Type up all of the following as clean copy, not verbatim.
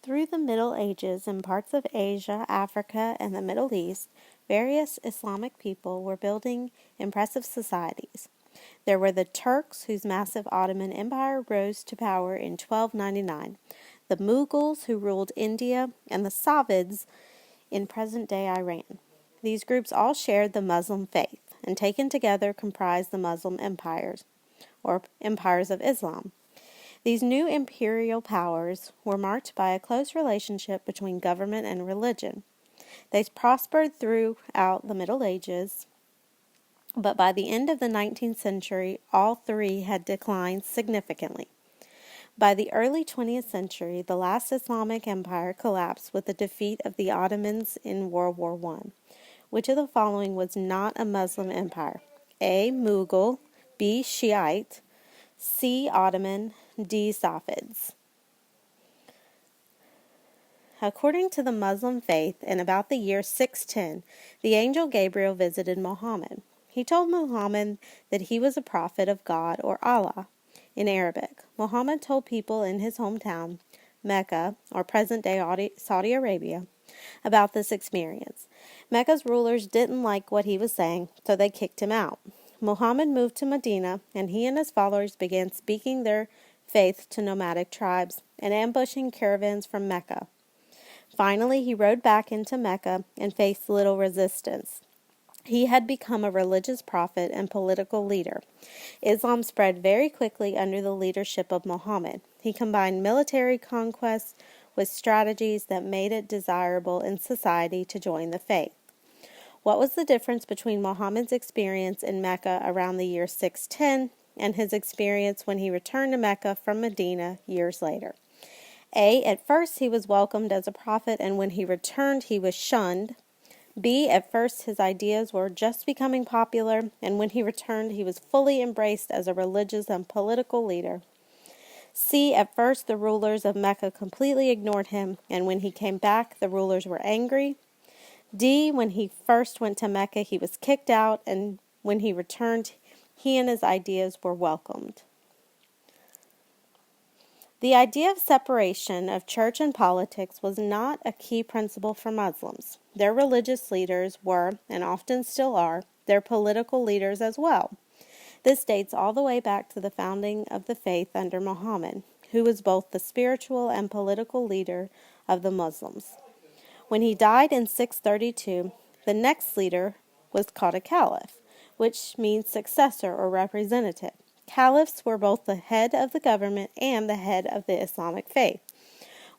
Through the Middle Ages in parts of Asia, Africa, and the Middle East, various Islamic people were building impressive societies. There were the Turks, whose massive Ottoman Empire rose to power in 1299, the Mughals, who ruled India, and the Safavids in present-day Iran. These groups all shared the Muslim faith, and taken together comprised the Muslim empires, or empires of Islam. These new imperial powers were marked by a close relationship between government and religion. They prospered throughout the Middle Ages, but by the end of the 19th century, all three had declined significantly. By the early 20th century, the last Islamic empire collapsed with the defeat of the Ottomans in World War I. Which of the following was not a Muslim empire? A. Mughal, B. Shiite, C. Ottoman, D. Safavids. According to the Muslim faith, in about the year 610, the angel Gabriel visited Muhammad. He told Muhammad that he was a prophet of God, or Allah, in Arabic. Muhammad told people in his hometown, Mecca, or present-day Saudi Arabia, about this experience. Mecca's rulers didn't like what he was saying, so they kicked him out. Muhammad moved to Medina, and he and his followers began speaking their faith to nomadic tribes and ambushing caravans from Mecca. Finally, he rode back into Mecca and faced little resistance. He had become a religious prophet and political leader. Islam spread very quickly under the leadership of Muhammad. He combined military conquest with strategies that made it desirable in society to join the faith. What was the difference between Muhammad's experience in Mecca around the year 610 and his experience when he returned to Mecca from Medina years later? A. At first he was welcomed as a prophet, and when he returned he was shunned. B. At first his ideas were just becoming popular, and when he returned he was fully embraced as a religious and political leader. C. At first the rulers of Mecca completely ignored him, and when he came back the rulers were angry. D. When he first went to Mecca he was kicked out, and when he returned he and his ideas were welcomed. The idea of separation of church and politics was not a key principle for Muslims. Their religious leaders were, and often still are, their political leaders as well. This dates all the way back to the founding of the faith under Muhammad, who was both the spiritual and political leader of the Muslims. When he died in 632, the next leader was called a caliph, which means successor or representative. Caliphs were both the head of the government and the head of the Islamic faith.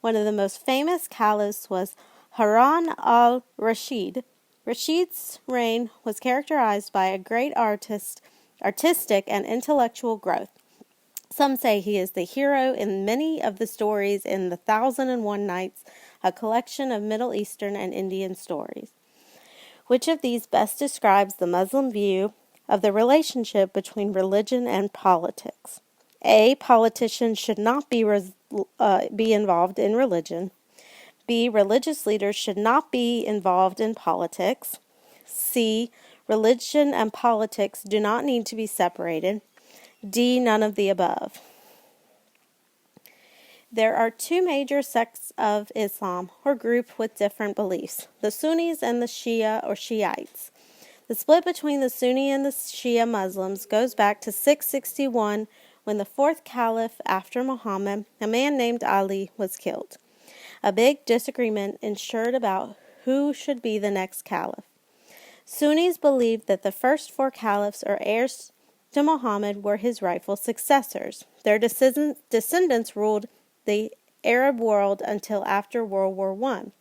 One of the most famous caliphs was Harun al-Rashid. Rashid's reign was characterized by a great artistic and intellectual growth. Some say he is the hero in many of the stories in the 1001 Nights, a collection of Middle Eastern and Indian stories. Which of these best describes the Muslim view of the relationship between religion and politics? A. Politicians should not be involved in religion. B. Religious leaders should not be involved in politics. C. Religion and politics do not need to be separated. D. None of the above. There are two major sects of Islam, or groups with different beliefs, the Sunnis and the Shia or Shiites. The split between the Sunni and the Shia Muslims goes back to 661 when the fourth caliph after Muhammad, a man named Ali, was killed. A big disagreement ensued about who should be the next caliph. Sunnis believed that the first four caliphs or heirs to Muhammad were his rightful successors. Their descendants ruled the Arab world until after World War I.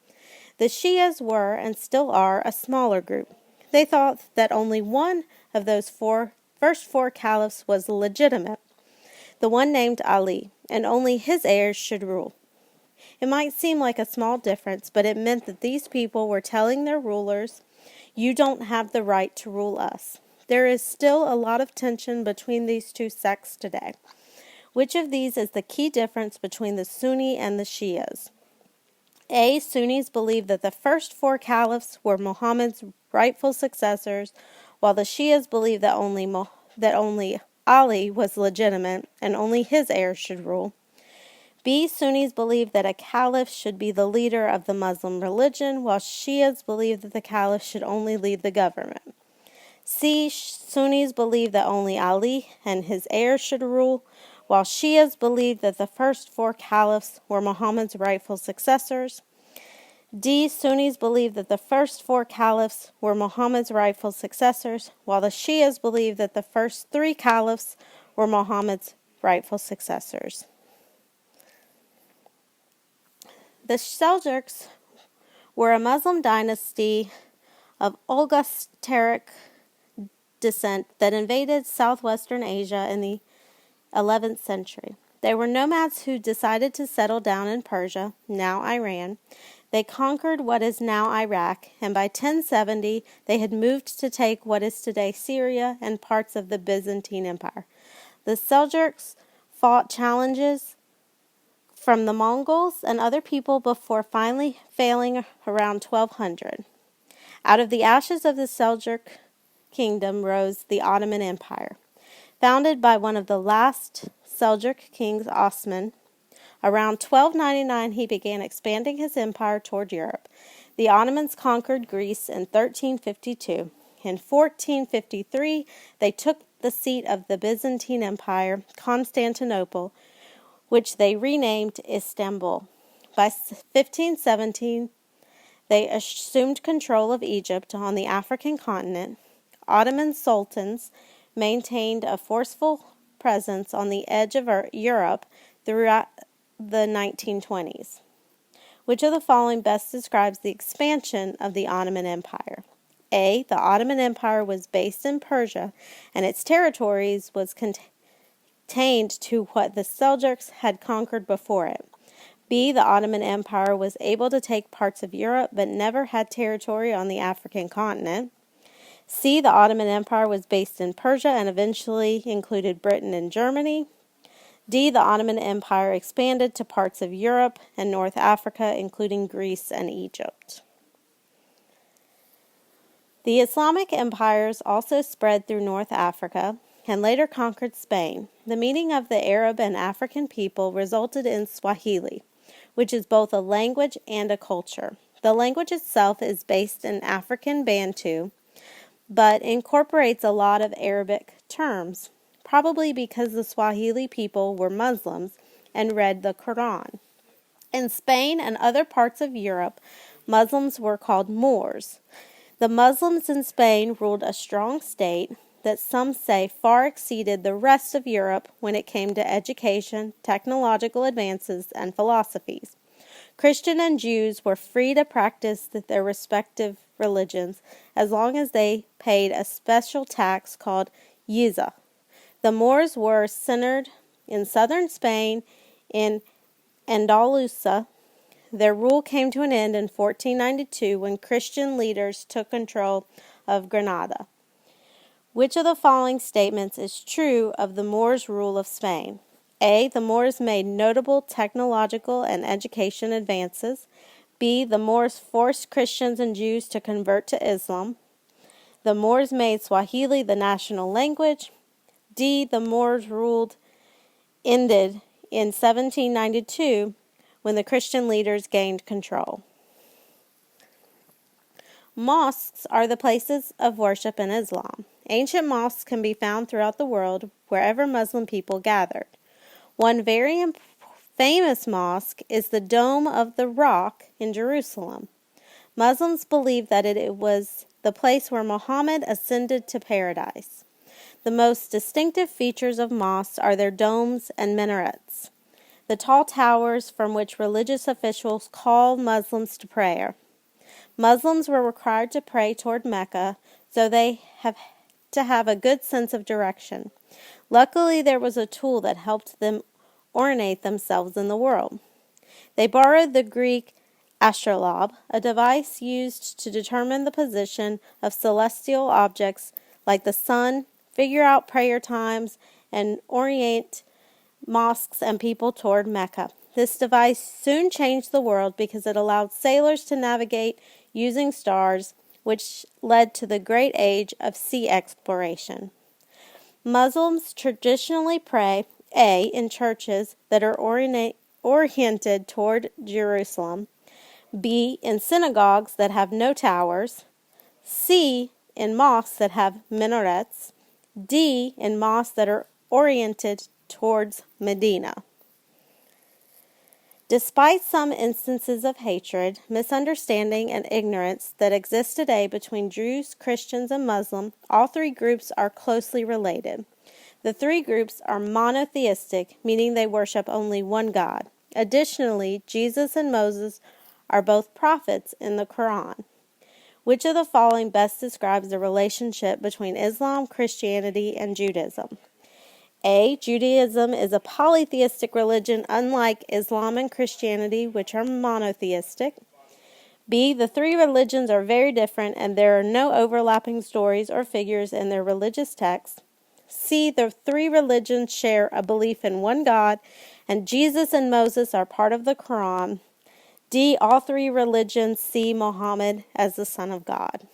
The Shias were, and still are, a smaller group. They thought that only one of those first four caliphs was legitimate, the one named Ali, and only his heirs should rule. It might seem like a small difference, but it meant that these people were telling their rulers, "You don't have the right to rule us." There is still a lot of tension between these two sects today. Which of these is the key difference between the Sunni and the Shias? A. Sunnis believe that the first four caliphs were Muhammad's rightful successors, while the Shias believe that only Ali was legitimate and only his heirs should rule. B. Sunnis believe that a caliph should be the leader of the Muslim religion, while Shias believe that the caliph should only lead the government. C. Sunnis believe that only Ali and his heirs should rule, while Shias believe that the first four caliphs were Muhammad's rightful successors. D. Sunnis believe that the first four caliphs were Muhammad's rightful successors, while the Shias believe that the first three caliphs were Muhammad's rightful successors. The Seljuks were a Muslim dynasty of Oghusteric descent that invaded southwestern Asia in the 11th century. They were nomads who decided to settle down in Persia, now Iran. They conquered what is now Iraq, and by 1070 they had moved to take what is today Syria and parts of the Byzantine Empire. The Seljuks fought challenges from the Mongols and other people before finally failing around 1200. Out of the ashes of the Seljuk kingdom rose the Ottoman Empire. Founded by one of the last Seljuk kings, Osman, around 1299 he began expanding his empire toward Europe. The Ottomans conquered Greece in 1352. In 1453 they took the seat of the Byzantine Empire, Constantinople, which they renamed Istanbul. By 1517 they assumed control of Egypt on the African continent. Ottoman sultans maintained a forceful presence on the edge of Europe throughout the 1920s. Which of the following best describes the expansion of the Ottoman Empire? A. The Ottoman Empire was based in Persia, and its territories was contained to what the Seljuks had conquered before it. B. The Ottoman Empire was able to take parts of Europe, but never had territory on the African continent. C. The Ottoman Empire was based in Persia and eventually included Britain and Germany. D. The Ottoman Empire expanded to parts of Europe and North Africa, including Greece and Egypt. The Islamic empires also spread through North Africa and later conquered Spain. The meeting of the Arab and African people resulted in Swahili, which is both a language and a culture. The language itself is based in African Bantu, but incorporates a lot of Arabic terms, probably because the Swahili people were Muslims and read the Quran. In Spain and other parts of Europe, Muslims were called Moors. The Muslims in Spain ruled a strong state that some say far exceeded the rest of Europe when it came to education, technological advances, and philosophies. Christian and Jews were free to practice their respective religions as long as they paid a special tax called Yiza. The Moors were centered in southern Spain in Andalusia. Their rule came to an end in 1492 when Christian leaders took control of Granada. Which of the following statements is true of the Moors' rule of Spain? A. The Moors made notable technological and education advances. B. The Moors forced Christians and Jews to convert to Islam. The Moors made Swahili the national language. D. The Moors' rule ended in 1792 when the Christian leaders gained control. Mosques are the places of worship in Islam. Ancient mosques can be found throughout the world wherever Muslim people gathered. One very famous mosque is the Dome of the Rock in Jerusalem. Muslims believe that it was the place where Muhammad ascended to paradise. The most distinctive features of mosques are their domes and minarets, the tall towers from which religious officials call Muslims to prayer. Muslims were required to pray toward Mecca, so they have to have a good sense of direction. Luckily, there was a tool that helped them ornate themselves in the world. They borrowed the Greek astrolabe, a device used to determine the position of celestial objects like the sun, figure out prayer times, and orient mosques and people toward Mecca. This device soon changed the world because it allowed sailors to navigate using stars, which led to the great age of sea exploration. Muslims traditionally pray, A, in churches that are oriented toward Jerusalem. B, in synagogues that have no towers. C, in mosques that have minarets. D, in mosques that are oriented towards Medina. Despite some instances of hatred, misunderstanding, and ignorance that exist today between Jews, Christians, and Muslims, all three groups are closely related. The three groups are monotheistic, meaning they worship only one God. Additionally, Jesus and Moses are both prophets in the Quran. Which of the following best describes the relationship between Islam, Christianity, and Judaism? A, Judaism is a polytheistic religion unlike Islam and Christianity, which are monotheistic. B, the three religions are very different and there are no overlapping stories or figures in their religious texts. C, the three religions share a belief in one God, and Jesus and Moses are part of the Quran. D, all three religions see Muhammad as the Son of God.